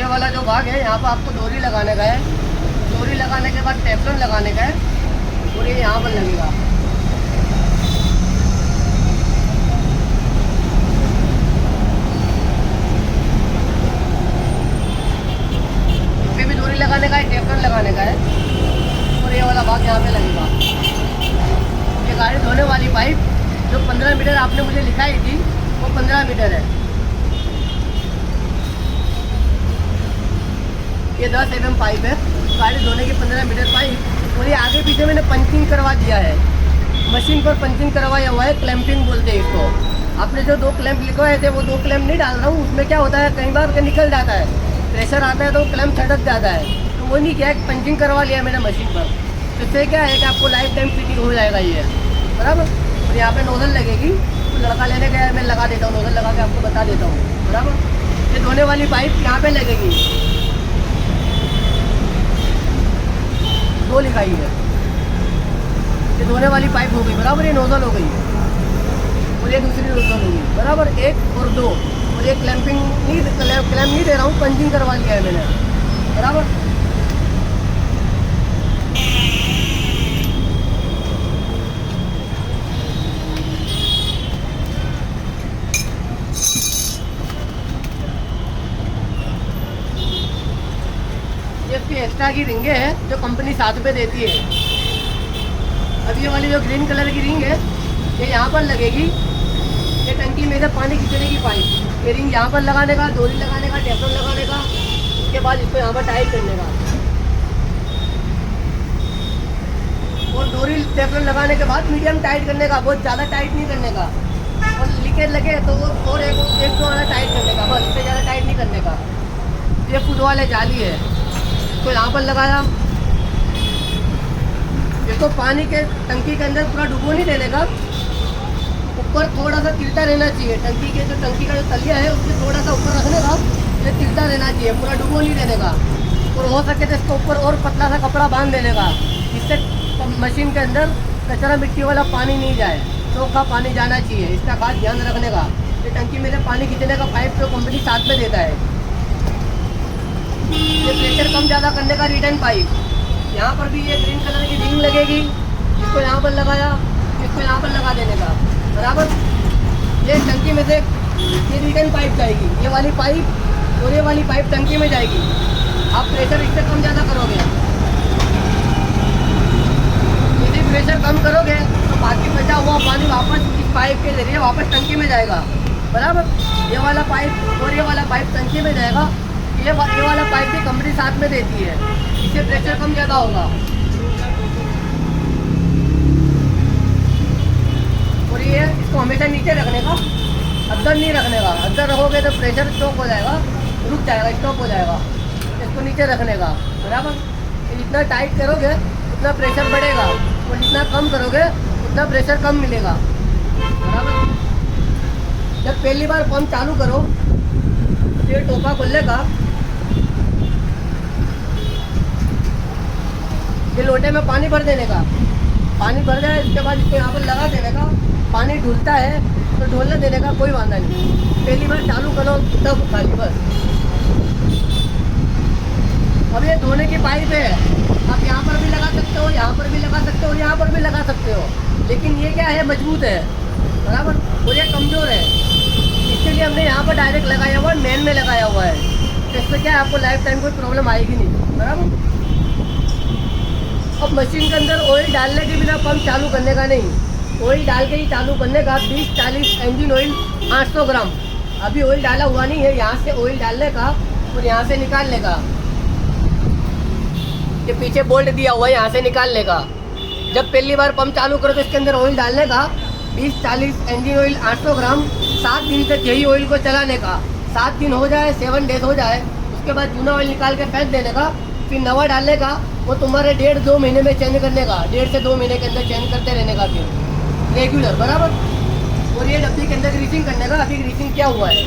ये वाला जो भाग है यहाँ पर आपको डोरी लगाने का है। डोरी लगाने के बाद टेफलॉन लगाने का है और ये यहाँ पर लगेगा। इसमें भी डोरी लगाने का है, टेफलॉन लगाने का है और ये वाला भाग यहाँ पे लगेगा। ये गाड़ी धोने वाली पाइप जो 15 मीटर आपने मुझे लिखाई थी वो 15 मीटर है। ये 10 mm पाइप है, गाड़ी धोने की 15 मीटर पाइप। और ये आगे पीछे मैंने पंचिंग करवा दिया है, मशीन पर पंचिंग करवाया हुआ है, क्लैंपिंग बोलते हैं इसको। आपने जो 2 क्लैंप लिखवाए थे वो 2 क्लैंप नहीं डाल रहा हूँ, उसमें क्या होता है कई बार निकल जाता है, प्रेशर आता है तो क्लैंप छटक जाता है, तो वो नहीं किया है, पंचिंग करवा लिया मैंने मशीन पर। तो इससे क्या है कि आपको लाइफ टाइम फिटिंग हो जाएगा ये, बराबर। और यहाँ पे नोजल लगेगी, तो लड़का लेने गया मैं लगा देता हूँ, नोजल लगा के आपको बता देता हूँ, बराबर। ये धोने वाली पाइप यहाँ पे लगेगी, 2 लिखाई है। ये धोने वाली पाइप हो गई, बराबर। ये नोजल हो गई और ये दूसरी नोजल होगी, बराबर। 1 और 2। और ये क्लैंपिंग नहीं, क्लैंप नहीं दे रहा हूँ, पंचिंग करवा लिया है मैंने, बराबर। ये इसकी एक्स्ट्रा की रिंगे हैं जो कंपनी साथ में देती है। अब ये वाली जो ग्रीन कलर की रिंग है ये यहाँ पर लगेगी, ये टंकी में से पानी खींचने की पाइप। ये रिंग यहाँ पर लगाने का, डोरी लगाने का, टेफलॉन लगाने का, उसके बाद इसको यहाँ पर टाइट करने का। और डोरी टेफलॉन लगाने के बाद मीडियम टाइट करने का, बहुत ज़्यादा टाइट नहीं करने का। और लीकेज लगे तो वो और एक दो वाला टाइट करने का, बस, इससे ज़्यादा टाइट नहीं करने का। ये फुट वाले जाली है, इसको यहाँ पर लगाया। इसको पानी के टंकी के अंदर पूरा डुबो नहीं देने का, ऊपर थोड़ा सा तिलता रहना चाहिए। टंकी के जो टंकी का जो तलिया है उससे थोड़ा सा ऊपर रखने का, ये तिलता रहना चाहिए, पूरा डुबो नहीं देने का। और हो सके तो इसके ऊपर और पतला सा कपड़ा बांध देने का, इससे मशीन के अंदर कचरा मिट्टी वाला पानी नहीं जाए, चोखा पानी जाना चाहिए, इसका खास ध्यान रखने का। ये टंकी में से पानी खींचने का पाइप जो कंपनी साथ में देता है। ये प्रेशर कम ज़्यादा करने का रिटर्न पाइप। यहाँ पर भी ये ग्रीन कलर की रिंग लगेगी, इसको यहाँ पर लगाया, इसको यहाँ पर लगा देने का, बराबर। ये टंकी में से ये रिटर्न पाइप जाएगी, ये वाली पाइप और ये वाली पाइप टंकी में जाएगी। आप प्रेशर इससे कम ज़्यादा करोगे, यदि प्रेशर कम करोगे तो बाकी बचा हुआ पानी वापस इस पाइप के जरिए वापस टंकी में जाएगा, बराबर। ये वाला पाइप और ये वाला पाइप टंकी में जाएगा। ये वाला पाइप भी कंपनी साथ में देती है, इससे प्रेशर कम ज़्यादा होगा। और ये इसको हमेशा नीचे रखने का, अंदर नहीं रखने का। अंदर रखोगे तो प्रेशर स्टॉप हो जाएगा, रुक जाएगा, स्टॉप हो जाएगा। इसको नीचे रखने का, बराबर। जितना टाइट करोगे उतना प्रेशर बढ़ेगा और जितना कम करोगे उतना प्रेशर कम मिलेगा, बराबर। जब पहली बार पंप चालू करो ये टोपा खोलने का, ये लोटे में पानी भर देने का, पानी भर जाए इसके बाद इसको यहाँ पर लगा देने का। पानी ढुलता है तो ढोलने देने का, कोई वादा नहीं। पहली बार चालू करो तब खाली, बस। अब ये धोने की पाइप है, आप यहाँ पर भी लगा सकते हो, यहाँ पर भी लगा सकते हो, यहाँ पर भी लगा सकते हो, लेकिन ये क्या है, मजबूत है, बराबर। और ये कमज़ोर है, इसके लिए हमने यहाँ पर डायरेक्ट लगाया हुआ है, मेन में लगाया हुआ है। तो इससे क्या है, आपको लाइफ टाइम कोई प्रॉब्लम आएगी नहीं, बराबर। अब मशीन के अंदर ऑयल डालने के बिना पंप चालू करने का नहीं, ऑयल डाल के ही चालू करने का। 20-40 इंजन ऑयल 800 ग्राम। अभी ऑयल डाला हुआ नहीं है, यहाँ से ऑयल डालने का और यहाँ से निकालने का। ये पीछे बोल्ट दिया हुआ है, यहाँ से निकालने का। जब पहली बार पंप चालू करो तो इसके अंदर ऑयल डालने का, 20-40 इंजन ऑयल 800 ग्राम। 7 दिन तक यही ऑयल को चलाने का। 7 दिन हो जाए, 7 डेज हो जाए, उसके बाद जूना ऑयल निकाल के फेंक देने का, फिर नवा डालने का। वो तुम्हारे 1.5-2 महीने में चेंज करने का, 1.5 से 2 महीने के अंदर चेंज करते रहने का, फिर रेगुलर, बराबर। और ये डब्बी के अंदर ग्रीसिंग करने का। अभी ग्रीसिंग क्या हुआ है,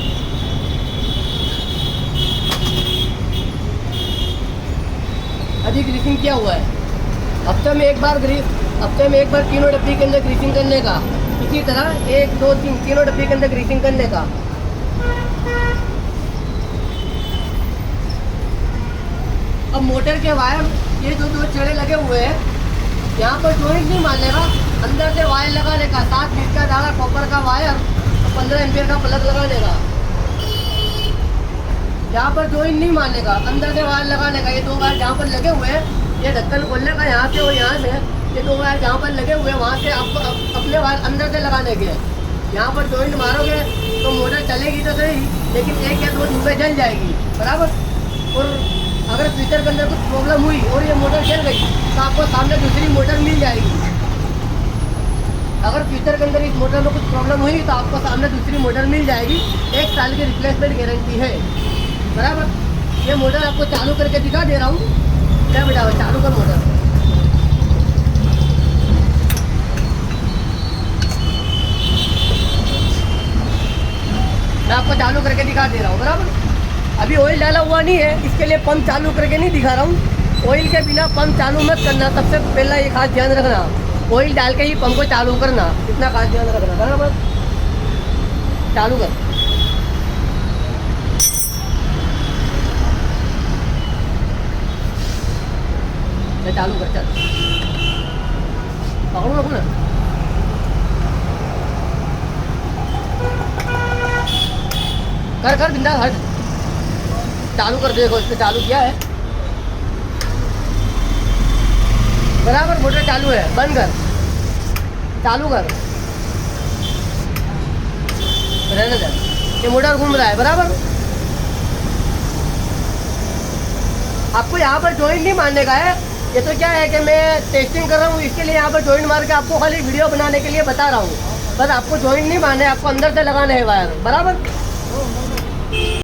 अभी ग्रीसिंग क्या हुआ है, हफ्ते में एक बार तीनों डब्बी के अंदर ग्रीसिंग करने का। इसी तरह 1, 2, 3 तीनों डब्बी के अंदर ग्रीसिंग करने का। मोटर के वायर ये जो दो छेड़े लगे हुए हैं, यहाँ पर जॉइंट नहीं मारने का, अंदर से वायर लगाने का, 7 मीटर का धागा कॉपर का वायर, 15 एम्पियर का प्लग लगाने का। यहाँ पर जॉइंट नहीं मारने का, अंदर से वायर लगाने का। ये दो वायर जहाँ पर लगे हुए हैं, ये ढक्कन खोलने का यहाँ से और यहाँ से, ये दो वायर जहाँ पर लगे हुए हैं वहाँ से आपको अपने वायर अंदर से लगाने के। यहाँ पर जॉइंट मारोगे तो मोटर चलेगी तो सही, लेकिन 1 या 2 ट्यूबें जल जाएगी, बराबर। और अगर फ्यूचर के अंदर कुछ प्रॉब्लम हुई और ये मोटर जल गई तो आपको सामने दूसरी मोटर मिल जाएगी। अगर फ्यूचर के अंदर इस मोटर में कुछ प्रॉब्लम हुई तो आपको सामने दूसरी मोटर मिल जाएगी। 1 साल की रिप्लेसमेंट गारंटी है, बराबर। ये मोटर आपको चालू करके दिखा दे रहा हूँ। क्या बेटा, चालू कर मोटर। मैं आपको चालू करके दिखा दे रहा हूँ, बराबर। अभी ऑयल डाला हुआ नहीं है, इसके लिए पंप चालू करके नहीं दिखा रहा हूँ। ऑयल के बिना पंप चालू मत करना, सबसे पहला ये खास ध्यान रखना। ऑयल डाल के ही पंप को चालू करना, इतना खास ध्यान रखना, बराबर। चालू कर। चालू कर, चल पकड़ो रखो ना। कर बिंदा हट, चालू कर। देखो इसने चालू किया है, बराबर। मोटर चालू है, बंद कर, चालू कर, रहने दे। ये मोटर घूम रहा है, बराबर। आपको यहाँ पर जॉइंट नहीं मारने का है। ये तो क्या है कि मैं टेस्टिंग कर रहा हूँ, इसके लिए यहाँ पर जॉइंट मार के आपको खाली वीडियो बनाने के लिए बता रहा हूँ। बस आपको जॉइंट नहीं मारना है, आपको अंदर से लगाना है वायर, बराबर।